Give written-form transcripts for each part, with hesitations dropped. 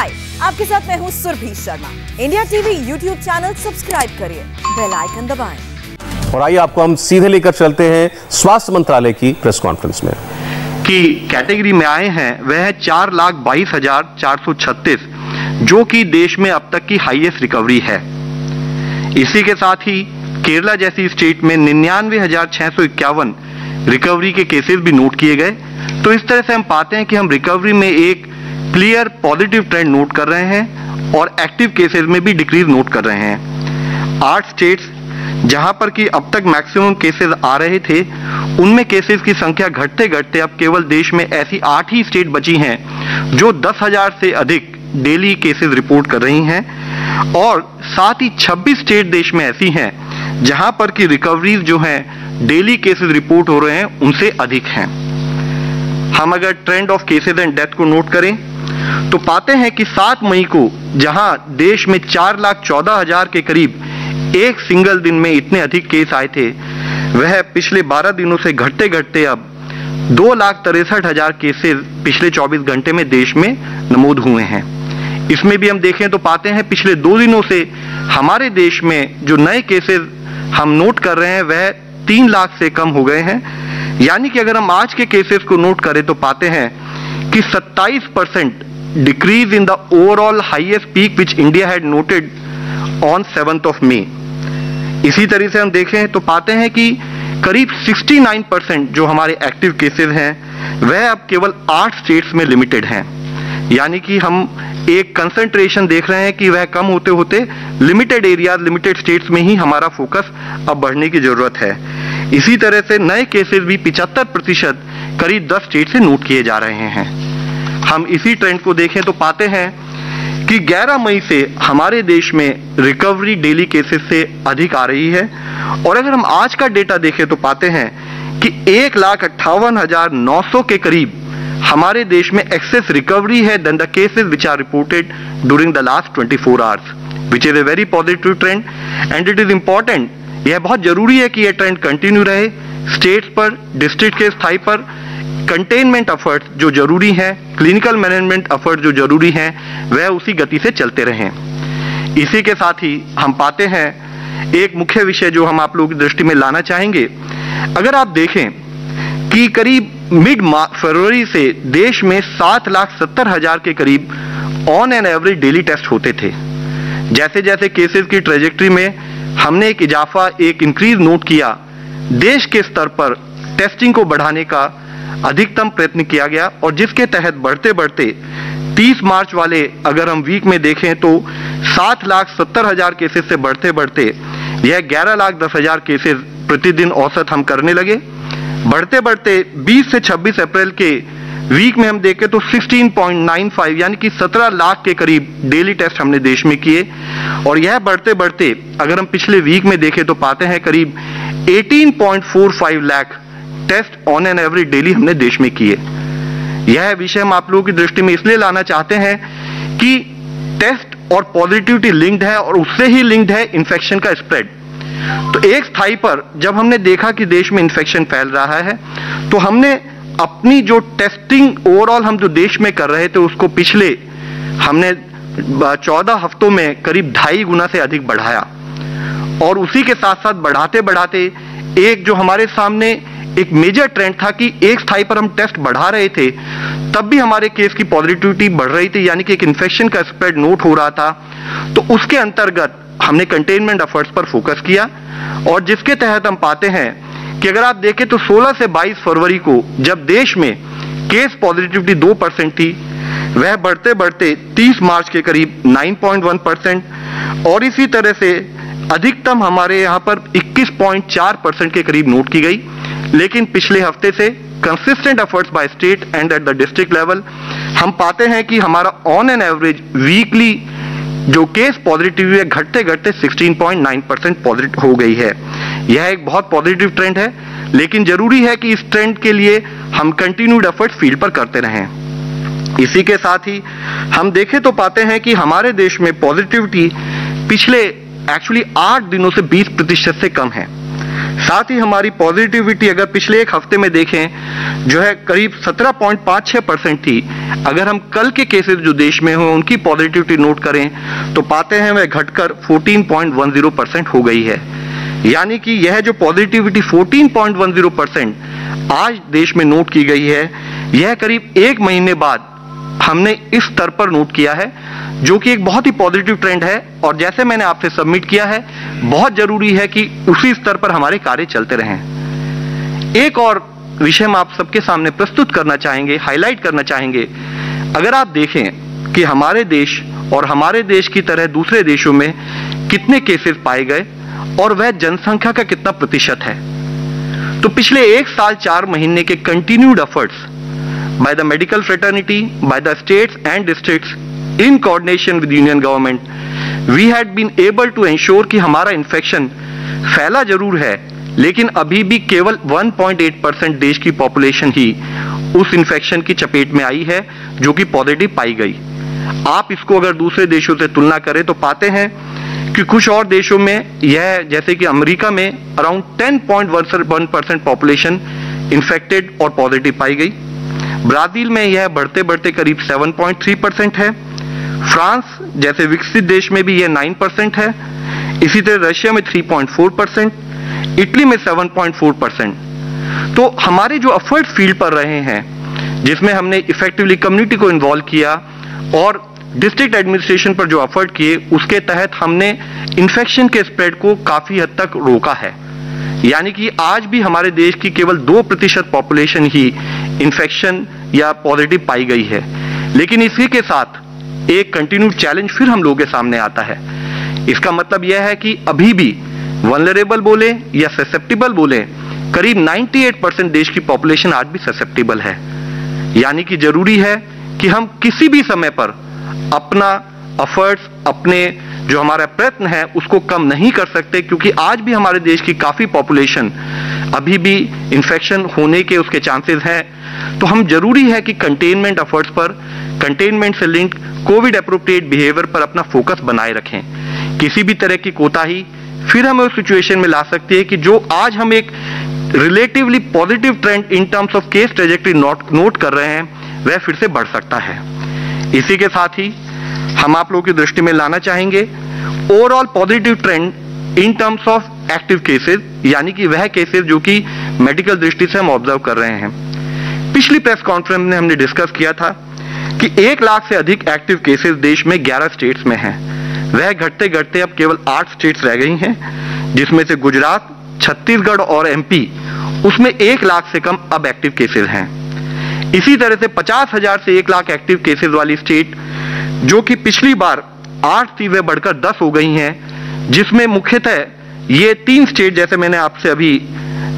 हाय, आपके साथ मैं हूँ Surabhi Sharma. India TV YouTube channel subscribe करिए, बेल आइकन दबाएं। और आइए आपको हम सीधे लेकर चलते हैं स्वास्थ्य मंत्रालय की प्रेस कॉन्फ्रेंस में। की कैटेगरी में आए हैं वह है 4,22,436, जो कि देश में अब तक की हाईएस्ट रिकवरी है। इसी के साथ ही केरला जैसी स्टेट में 99,651 रिकवरी के केसेस भी नोट किए गए। तो इस तरह से हम पाते हैं कि हम रिकवरी में एक क्लियर पॉजिटिव ट्रेंड नोट कर रहे हैं और एक्टिव केसेस में भी डिक्रीज नोट कर रहे हैं। 8 स्टेट्स जहां पर कि अब तक मैक्सिमम केसेस आ रहे थे, उनमें केसेस की संख्या घटते घटते अब केवल देश में ऐसी 8 ही स्टेट बची हैं जो 10,000 से अधिक डेली केसेस रिपोर्ट कर रही हैं, और साथ ही 26 स्टेट देश में ऐसी हैं जहां पर कि रिकवरीज जो हैं डेली केसेस रिपोर्ट हो रहे हैं उनसे अधिक हैं। हम अगर trend of cases and death को नोट करें तो पाते हैं कि 7 मई को जहां देश में 4,14,000 के करीब एक सिंगल दिन में इतने अधिक केस आए थे, वह पिछले 12 दिनों से घटते घटते अब 2,63,000 केसेस पिछले 24 घंटे में देश में नमूद हुए हैं। इसमें भी हम देखें तो पाते हैं पिछले 2 दिनों से हमारे देश में जो नए केसेस हम नोट कर रहे हैं वह 3 लाख से कम हो गए हैं। यानी कि अगर हम आज के केसेस को नोट करें तो पाते हैं कि 27% decrease in the overall highest peak which India had noted on 7th of May। इसी तरह से हम देखें तो पाते हैं कि करीब 69% जो हमारे एक्टिव केसेस हैं वह अब केवल 8 स्टेट्स में लिमिटेड हैं। यानी कि हम एक कंसंट्रेशन देख रहे हैं कि वह कम होते होते लिमिटेड एरियाज, लिमिटेड स्टेट्स में ही हमारा फोकस अब बढ़ने की जरूरत है। इसी तरह से नए केसेस भी 75% करीब 10 स्टेट से नोट किए जा रहे हैं। हम इसी ट्रेंड को देखें तो पाते हैं कि 11 मई से हमारे देश में रिकवरी डेली केसेस से अधिक आ रही है, और अगर हम आज का डेटा देखें तो पाते हैं कि 1,58,900 के करीब हमारे देश में एक्सेस रिकवरी है than the cases which are reported during the last 24 hours, which is a very positive trend and it is important. यह बहुत जरूरी है कि यह ट्रेंड कंटिन्यू रहे। स्टेट्स पर, डिस्ट्रिक्ट के स्थाई पर कंटेनमेंट एफर्ट्स जो जरूरी हैं, क्लिनिकल मैनेजमेंट एफर्ट जो जरूरी हैं, वह उसी गति से चलते रहें। इसी के साथ ही हम पाते हैं एक मुख्य विषय जो हम आप लोगों की दृष्टि में लाना चाहेंगे। अगर आप देखें कि करीब मिड फरवरी से देश में 7,70,000 के करीब on an average daily test होते थे। जैसे जैसे केसेस की ट्रेजेक्ट्री में हमने एक इजाफा, एक इंक्रीज नोट किया, देश के स्तर पर टेस्टिंग को बढ़ाने का अधिकतम प्रयत्न किया गया, और जिसके तहत बढ़ते बढ़ते 30 मार्च वाले अगर हम वीक में देखें तो 7,70,000 केसेस से बढ़ते बढ़ते यह 11,10,000 केसेस प्रतिदिन औसत हम करने लगे। बढ़ते बढ़ते 20 से 26 अप्रैल के वीक में हम देखें तो 16.95 यानी कि 17 लाख के करीब डेली टेस्ट हमने देश में किए, और यह बढ़ते बढ़ते अगर हम पिछले वीक में देखें तो पाते हैं करीब 18.45 lakh test on an average daily हमने देश में किए। यह विषय हम आप लोगों की दृष्टि में इसलिए लाना चाहते हैं कि टेस्ट और पॉजिटिविटी लिंक्ड है, और उससे ही लिंक्ड है इन्फेक्शन का स्प्रेड। तो एक स्थाई पर जब हमने देखा कि देश में इन्फेक्शन फैल रहा है, तो हमने अपनी जो टेस्टिंग ओवरऑल हम जो देश में कर रहे थे उसको पिछले हमने 14 हफ्तों में करीब 2.5 गुना से अधिक बढ़ाया, और उसी के साथ साथ बढ़ाते बढ़ाते एक जो हमारे सामने एक मेजर ट्रेंड था कि एक स्थाई पर हम टेस्ट बढ़ा रहे थे तब भी हमारे केस की पॉजिटिविटी बढ़ रही थी, यानी कि एक इन्फेक्शन का स्प्रेड नोट हो रहा था। तो उसके अंतर्गत हमने कंटेनमेंट एफर्ट्स पर फोकस किया, और जिसके तहत हम पाते हैं कि अगर आप देखें तो 16 से 22 फरवरी को जब देश में केस पॉजिटिविटी 2% थी, वह बढ़ते बढ़ते 30 मार्च के करीब 9.1%, और इसी तरह से अधिकतम हमारे यहाँ पर 21.4% के करीब नोट की गई। लेकिन पिछले हफ्ते से consistent efforts by state and at the district level हम पाते हैं कि हमारा ऑन एन एवरेज वीकली जो केस पॉजिटिव है घटते घटते 16.9% पॉजिटिव हो गई है। यह एक बहुत पॉजिटिव ट्रेंड है, लेकिन जरूरी है कि इस ट्रेंड के लिए हम कंटिन्यूड एफर्ट्स फील्ड पर करते रहें। इसी के साथ ही हम देखें तो पाते हैं कि हमारे देश में पॉजिटिविटी पिछले एक्चुअली 8 दिनों से 20% से कम है। साथ ही हमारी पॉजिटिविटी अगर पिछले एक हफ्ते में देखें जो है करीब 17.56% थी, अगर हम कल के केसेस जो देश में हो उनकी पॉजिटिविटी नोट करें तो पाते हैं वह घटकर 14.10% हो गई है। यानी कि यह जो पॉजिटिविटी 14.10% आज देश में नोट की गई है, यह करीब एक महीने बाद हमने इस स्तर पर नोट किया है, जो कि एक बहुत ही पॉजिटिव ट्रेंड है। और जैसे मैंने आपसे सबमिट किया है, बहुत जरूरी है कि उसी स्तर पर हमारे कार्य चलते रहें। एक और विषय हम आप सबके सामने प्रस्तुत करना चाहेंगे, हाईलाइट करना चाहेंगे। अगर आप देखें कि हमारे देश और हमारे देश की तरह दूसरे देशों में कितने केसेस पाए गए और वह जनसंख्या का कितना प्रतिशत है, तो पिछले 1 साल 4 महीने के continued efforts by the medical fraternity, by the states and districts in coordination with union government, we had been able to ensure कि हमारा इन्फेक्शन फैला जरूर है, लेकिन अभी भी केवल 1.8% देश की पॉपुलेशन ही उस इन्फेक्शन की चपेट में आई है जो कि पॉजिटिव पाई गई। आप इसको अगर दूसरे देशों से तुलना करें तो पाते हैं कि कुछ और देशों में यह, जैसे कि अमेरिका में अराउंड 10.1% पॉपुलेशन इन्फेक्टेड और पॉजिटिव पाई गई। ब्राजील में यह बढ़ते बढ़ते करीब 7.3% है। फ्रांस जैसे विकसित देश में भी यह 9% है। इसी तरह रशिया में 3.4%, इटली में 7.4%। तो हमारे जो एफर्ट फील्ड पर रहे हैं, जिसमें हमने इफेक्टिवली कम्युनिटी को इन्वॉल्व किया और डिस्ट्रिक्ट एडमिनिस्ट्रेशन पर जो एफर्ट किए, उसके तहत हमने इन्फेक्शन के स्प्रेड को काफी हद तक रोका है। यानी कि आज भी हमारे देश की केवल 2% पॉपुलेशन ही इन्फेक्शन या पॉजिटिव पाई गई है। लेकिन इसी के साथ एक कंटिन्यूड चैलेंज फिर हम लोगों के सामने आता है। इसका मतलब यह है कि अभी भी वल्नरेबल बोले या ससेप्टिबल बोले, करीब 98% देश की पॉपुलेशन आज भी ससेप्टिबल है। यानी कि जरूरी है कि हम किसी भी समय पर अपना एफर्ट्स, अपने जो हमारा प्रयत्न है उसको कम नहीं कर सकते, क्योंकि आज भी हमारे देश की काफी पॉपुलेशन अभी भी इन्फेक्शन होने के उसके चांसेस हैं। तो हम जरूरी है कि कंटेनमेंट एफर्ट्स पर, कंटेनमेंट से लिंक कोविड एप्रोप्रिएट बिहेवियर पर अपना फोकस बनाए रखें। किसी भी तरह की कोताही फिर हमें उस सिचुएशन में ला सकती है कि जो आज हम एक relatively positive trend in terms of case trajectory note कर रहे हैं, वह फिर से बढ़ सकता है। इसी के साथ ही हम आप लोगों की दृष्टि में लाना चाहेंगे overall positive trend in terms of active cases, यानी कि वह केसेस जो कि मेडिकल दृष्टि से हम ऑब्जर्व कर रहे हैं। पिछली प्रेस कॉन्फ्रेंस में हमने डिस्कस किया था कि 1 लाख से अधिक एक्टिव केसेस देश में 11 स्टेट्स में हैं। वह घटते घटते अब केवल 8 स्टेट्स रह गई हैं, जिसमें से गुजरात, छत्तीसगढ़ और एमपी, उसमें 1 लाख से कम अब एक्टिव केसेस हैं। इसी तरह से 50,000 से 1 लाख एक्टिव केसेस वाली स्टेट जो कि पिछली बार 8 थी, वे बढ़कर 10 हो गई हैं, जिसमें मुख्यतः ये 3 स्टेट जैसे मैंने आपसे अभी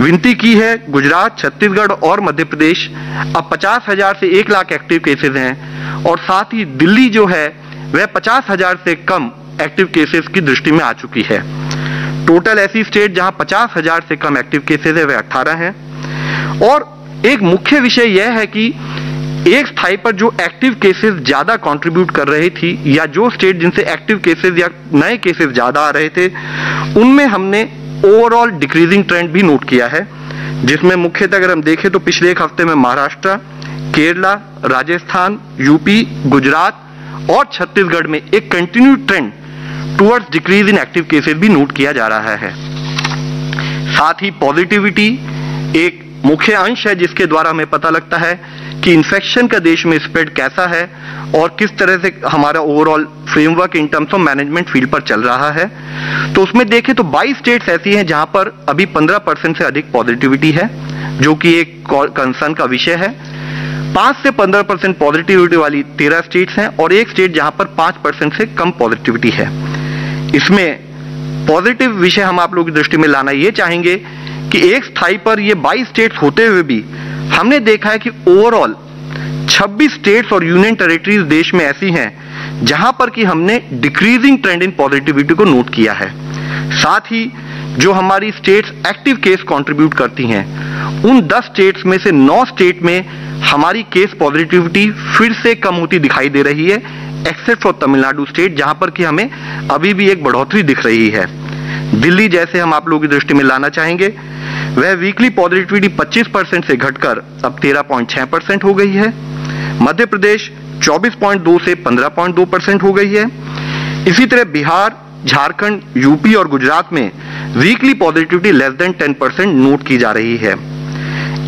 विनती की है, गुजरात, छत्तीसगढ़ और मध्य प्रदेश, अब 50,000 से 1 लाख एक्टिव केसेस हैं। और साथ ही दिल्ली जो है वह 50,000 से कम एक्टिव केसेस की दृष्टि में आ चुकी है। टोटल ऐसी स्टेट जहां 50,000 से कम एक्टिव केसेस है वह 18 हैं। और एक मुख्य विषय यह है कि एक स्थाई पर जो एक्टिव केसेस ज्यादा कंट्रीब्यूट कर रही थी, या जो स्टेट जिनसे एक्टिव केसेस या नए केसेस ज्यादा आ रहे थे, उनमें हमने ओवरऑल डिक्रीजिंग ट्रेंड भी नोट किया है, जिसमें मुख्यतः अगर हम देखें तो पिछले एक हफ्ते में महाराष्ट्र, केरला, राजस्थान, यूपी, गुजरात और छत्तीसगढ़ में एक continued trend towards decrease in active cases भी नोट किया जा रहा है। साथ ही पॉजिटिविटी एक मुख्य अंश है जिसके द्वारा हमें पता लगता है कि इन्फेक्शन का देश में स्प्रेड कैसा है और किस तरह से हमारा overall framework in terms of management field पर चल रहा है। तो उसमें देखें तो 22 स्टेट्स ऐसी हैं जहां पर अभी 15% से अधिक पॉजिटिविटी है, जो कि एक कंसर्न का विषय है। 5 से 15% पॉजिटिविटी वाली 13 स्टेट्स हैं और एक स्टेट जहां पर 5% से कम पॉजिटिविटी है। इसमें पॉजिटिव विषय हम आप लोगों की दृष्टि में लाना ये चाहेंगे कि एक स्थाई पर ये 22 स्टेट्स होते हुए भी हमने देखा है कि ओवरऑल 26 स्टेट्स और यूनियन टेरिटरीज देश में ऐसी हैं जहां पर कि हमने डिक्रीजिंग ट्रेंड इन पॉजिटिविटी को नोट किया है। साथ ही जो हमारी स्टेट्स एक्टिव केस कंट्रीब्यूट करती हैं, उन 10 स्टेट्स में से 9 स्टेट में हमारी केस पॉजिटिविटी फिर से कम होती दिखाई दे रही है, एक्सेप्ट फॉर तमिलनाडु स्टेट, जहां पर कि हमें अभी भी एक बढ़ोतरी दिख रही है। दिल्ली जैसे हम आप लोगों की दृष्टि में लाना चाहेंगे, वह वीकली पॉजिटिविटी 25% से घटकर अब 13.6% हो गई है। मध्य प्रदेश 24.2 से 15.2% हो गई है। इसी तरह बिहार, झारखंड, यूपी और गुजरात में weekly positivity less than 10% note की जा रही है।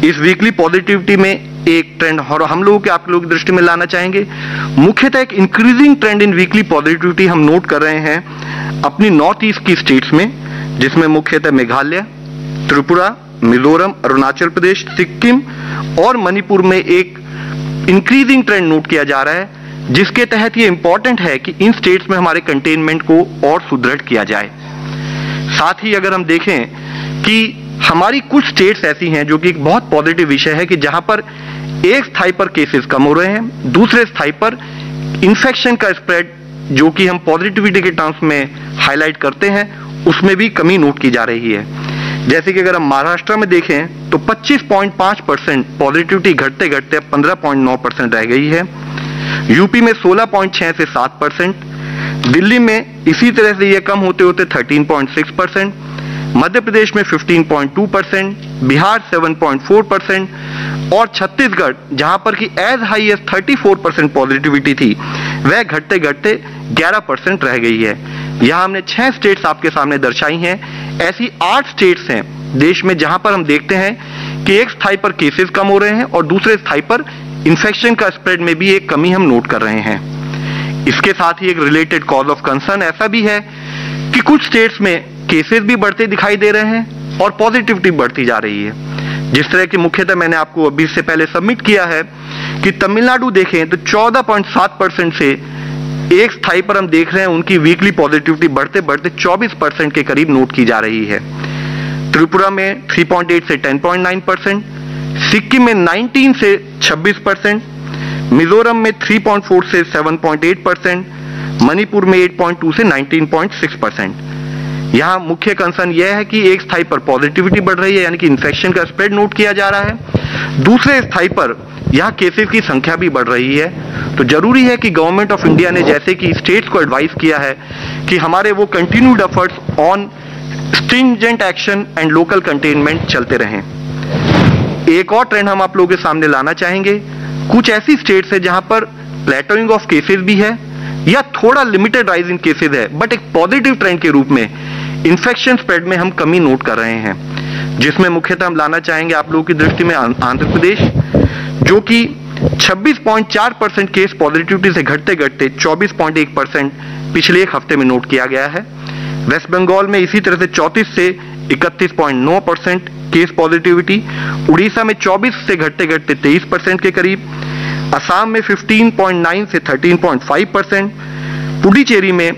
इस वीकली पॉजिटिविटी में एक ट्रेंड और हम लोगों के आप लोगों की दृष्टि में लाना चाहेंगे, मुख्यतः एक इंक्रीजिंग ट्रेंड इन वीकली पॉजिटिविटी हम नोट कर रहे हैं अपनी नॉर्थ ईस्ट की स्टेट्स में, जिसमें मुख्यतः मेघालय, त्रिपुरा, मिजोरम, अरुणाचल प्रदेश, सिक्किम और मणिपुर में एक इंक्रीजिंग ट्रेंड नोट किया जा रहा है, जिसके तहत ये इंपॉर्टेंट है कि इन स्टेट्स में हमारे कंटेनमेंट को और सुदृढ़ किया जाए। साथ ही अगर हम देखें कि हमारी कुछ स्टेट्स ऐसी हैं जो कि एक बहुत पॉजिटिव विषय है कि जहां पर एक स्थाई पर केसेस कम हो रहे हैं, दूसरे स्थाई पर इन्फेक्शन का स्प्रेड जो कि हम पॉजिटिविटी के टर्म्स में हाईलाइट करते हैं उसमें भी कमी नोट की जा रही है। जैसे कि अगर हम महाराष्ट्र में देखें तो 25.5% पॉजिटिविटी घटते घटते 15.9% रह गई है। यूपी में 16.6 से 7%, दिल्ली में इसी तरह से यह कम होते होते 13.6%, मध्य प्रदेश में 15.2%, बिहार 7.4% और छत्तीसगढ़ जहां पर कि एज हाई एज 34% पॉजिटिविटी थी वह घटते घटते 11% रह गई है। यहां हमने 6 स्टेट्स आपके सामने दर्शाई हैं। ऐसी 8 स्टेट्स हैं देश में जहां पर हम देखते हैं कि एक स्थाई पर केसेस कम हो रहे हैं और दूसरे स्थाई पर इन्फेक्शन का स्प्रेड में भी एक कमी हम नोट कर रहे हैं। इसके साथ ही एक रिलेटेड कॉज ऑफ कंसर्न ऐसा भी है कि कुछ स्टेट्स में केसेस भी बढ़ते दिखाई दे रहे हैं और पॉजिटिविटी बढ़ती जा रही है। जिस तरह की मुख्यतः मैंने आपको अभी से पहले सबमिट किया है कि तमिलनाडु देखें तो 14.7% से एक स्थाई पर हम देख रहे हैं उनकी वीकली पॉजिटिविटी बढ़ते बढ़ते 24% के करीब नोट की जा रही है। त्रिपुरा में 3.8 से 10.9%, सिक्किम में 19 से 26%, मिजोरम में 3.4 से 7.8%, मणिपुर में 8.2 से 19.6%। यहाँ मुख्य कंसर्न यह है कि एक स्थाई पर पॉजिटिविटी बढ़ रही है यानी कि इन्फेक्शन का स्प्रेड नोट किया जा रहा है, दूसरे स्थाई पर यहाँ केसेस की संख्या भी बढ़ रही है। तो जरूरी है कि गवर्नमेंट ऑफ इंडिया ने जैसे कि स्टेट्स को एडवाइस किया है कि हमारे वो continued efforts on stringent action and local containment चलते रहें। एक और ट्रेंड हम आप लोगों के सामने लाना चाहेंगे, कुछ ऐसी स्टेट्स है जहां पर प्लेटोइंग ऑफ केसेस भी है या थोड़ा लिमिटेड राइज इन केसेस है, बट एक पॉजिटिव ट्रेंड के रूप में इन्फेक्शन स्प्रेड में हम कमी नोट कर रहे हैं, जिसमें मुख्यतः हम लाना चाहेंगे आप लोगों की दृष्टि में आंध्र प्रदेश जो कि 26.4% केस पॉजिटिविटी से घटते घटते 24.1% पिछले एक हफ्ते में नोट किया गया है। वेस्ट बंगाल में इसी तरह से 34 से 31.9% केस पॉजिटिविटी, उड़ीसा में 24 से घटते घटते 23% के करीब, असम में 15.9 से 13.5%, पुडुचेरी में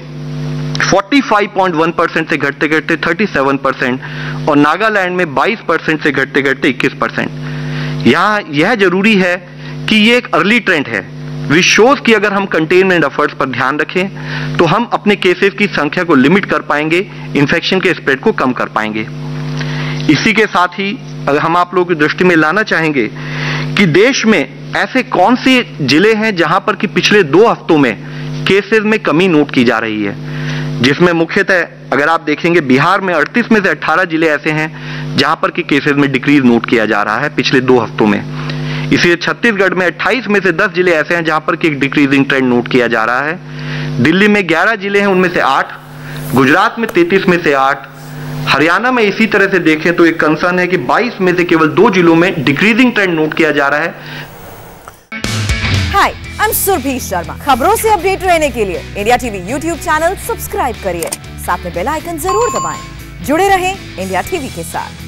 45.1% से घटते घटते 37% और नागालैंड में 22% से घटते घटते 21%। यहाँ यह जरूरी है कि ये एक अर्ली ट्रेंड है, विच शोज कि अगर हम कंटेनमेंट एफर्ट्स पर ध्यान रखें तो हम अपने केसेस की संख्या को लिमिट कर पाएंगे, इन्फेक्शन के स्प्रेड को कम कर पाएंगे। इसी के साथ ही अगर हम आप लोगों की दृष्टि में लाना चाहेंगे कि देश में ऐसे कौन से जिले हैं जहां पर कि पिछले 2 हफ्तों में केसेस में कमी नोट की जा रही है, जिसमें मुख्यतः अगर आप देखेंगे बिहार में 38 में से 18 जिले ऐसे हैं जहां पर कि केसेस में डिक्रीज नोट किया जा रहा है पिछले 2 हफ्तों में। इसलिए छत्तीसगढ़ में 28 में से 10 जिले ऐसे हैं जहां पर कि एक डिक्रीजिंग ट्रेंड नोट किया जा रहा है। दिल्ली में 11 जिले हैं, उनमें से 8, गुजरात में 33 में से 8, हरियाणा में इसी तरह से देखें तो एक कंसर्न है कि 22 में से केवल 2 जिलों में डिक्रीजिंग ट्रेंड नोट किया जा रहा है। हाय, आई एम सुरभि शर्मा। खबरों से अपडेट रहने के लिए India TV YouTube channel subscribe करिए, साथ में बेल आइकन जरूर दबाएं। जुड़े रहें इंडिया टीवी के साथ।